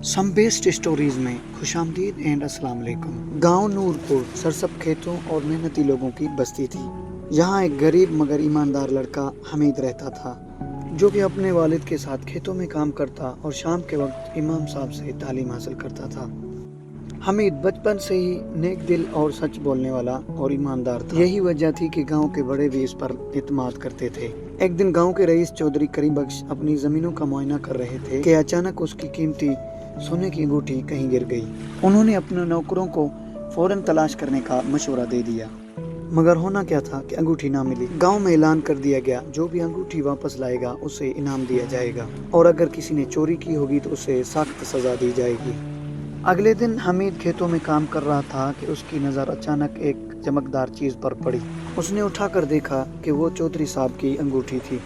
सम best stories में खुशामदीद and अस्सलाम वालेकुम। गांव नूरपुर सरसब खेतों और मेहनती लोगों की बस्ती थी। यहाँ एक गरीब मगर ईमानदार लड़का हमीद रहता था, जो कि अपने वालिद के साथ खेतों में काम करता और शाम के वक्त इमाम साहब से तालीम हासिल करता था। हमीद बचपन से ही नेक दिल और सच बोलने वाला और ईमानदार था। यही वजह थी कि गांव के बड़े भी इस पर इत्मीनान करते थे। एक दिन गांव के रईस चौधरी करीम बख्श अपनी जमीनों का मुआयना कर रहे थे कि अचानक उसकी कीमती सोने की अंगूठी कहीं गिर गई। उन्होंने अपने नौकरों को फौरन तलाश करने का मशवरा दे दिया, मगर होना क्या था कि अंगूठी ना मिली। गांव में ऐलान कर दिया गया, जो भी अंगूठी वापस लाएगा उसे इनाम दिया जाएगा और अगर किसी ने चोरी की होगी तो उसे सख्त सजा दी जाएगी। अगले दिन हमीद खेतों में काम कर रहा था कि उसकी नज़र अचानक एक चमकदार चीज़ पर पड़ी। उसने उठाकर देखा कि वो चौधरी साहब की अंगूठी थी।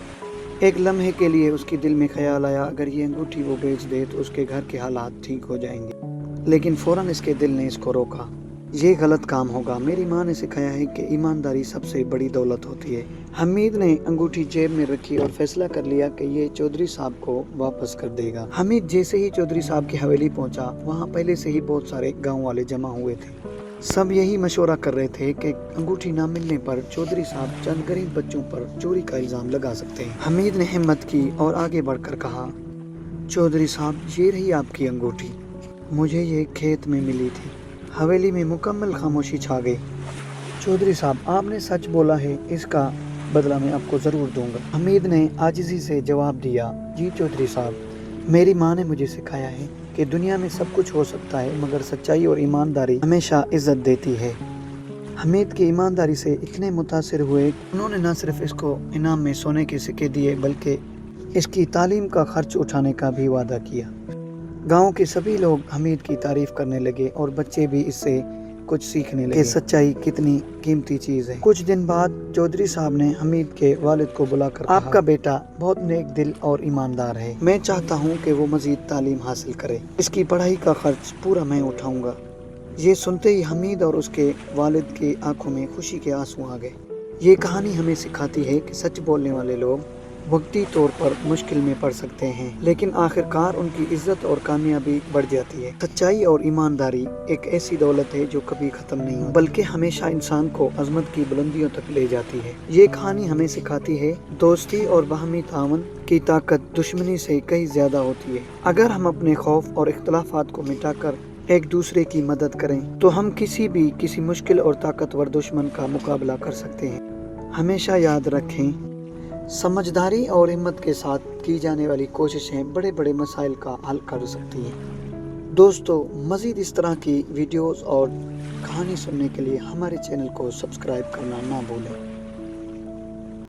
एक लम्हे के लिए उसके दिल में ख्याल आया, अगर ये अंगूठी वो बेच दे तो उसके घर के हालात ठीक हो जाएंगे। लेकिन फौरन इसके दिल ने इसको रोका, ये गलत काम होगा। मेरी माँ ने सिखाया है कि ईमानदारी सबसे बड़ी दौलत होती है। हमीद ने अंगूठी जेब में रखी और फैसला कर लिया कि ये चौधरी साहब को वापस कर देगा। हमीद जैसे ही चौधरी साहब की हवेली पहुंचा, वहाँ पहले से ही बहुत सारे गाँव वाले जमा हुए थे। सब यही मशवरा कर रहे थे कि अंगूठी ना मिलने पर चौधरी साहब चंद गरीब बच्चों पर चोरी का इल्जाम लगा सकते हैं। हमीद ने हिम्मत की और आगे बढ़कर कहा, चौधरी साहब, ये रही आपकी अंगूठी, मुझे ये खेत में मिली थी। हवेली में मुकम्मल खामोशी छा गई। चौधरी साहब, आपने सच बोला है, इसका बदला मैं आपको ज़रूर दूंगा। हमीद ने आजिज़ी से जवाब दिया, जी चौधरी साहब, मेरी माँ ने मुझे सिखाया है कि दुनिया में सब कुछ हो सकता है मगर सच्चाई और ईमानदारी हमेशा इज्जत देती है। हमीद की ईमानदारी से इतने मुतासिर हुए, उन्होंने न सिर्फ इसको इनाम में सोने के सिक्के दिए बल्कि इसकी तालीम का खर्च उठाने का भी वादा किया। गांव के सभी लोग हमीद की तारीफ करने लगे और बच्चे भी इससे कुछ सीखने लगे कि सच्चाई कितनी कीमती चीज़ है। कुछ दिन बाद चौधरी साहब ने हमीद के वालिद को बुलाकर कहा, आपका बेटा बहुत नेक दिल और ईमानदार है, मैं चाहता हूँ कि वो मजीद तालीम हासिल करे, इसकी पढ़ाई का खर्च पूरा मैं उठाऊंगा। ये सुनते ही हमीद और उसके वालिद की आंखों में खुशी के आंसू आ गए। ये कहानी हमें सिखाती है कि सच बोलने वाले लोग वक्ती तौर पर मुश्किल में पड़ सकते हैं, लेकिन आखिरकार उनकी इज्जत और कामयाबी बढ़ जाती है। सच्चाई और ईमानदारी एक ऐसी दौलत है जो कभी खत्म नहीं होती, बल्कि हमेशा इंसान को अजमत की बुलंदियों तक ले जाती है। ये कहानी हमें सिखाती है, दोस्ती और बाहमी तावन की ताकत दुश्मनी से कहीं ज्यादा होती है। अगर हम अपने खौफ और इख्तलाफात को मिटाकर एक दूसरे की मदद करें तो हम किसी मुश्किल और ताकतवर दुश्मन का मुकाबला कर सकते हैं। हमेशा याद रखें, समझदारी और हिम्मत के साथ की जाने वाली कोशिशें बड़े बड़े मसाइल का हल कर सकती हैं। दोस्तों, मज़ीद इस तरह की वीडियोस और कहानी सुनने के लिए हमारे चैनल को सब्सक्राइब करना ना भूलें।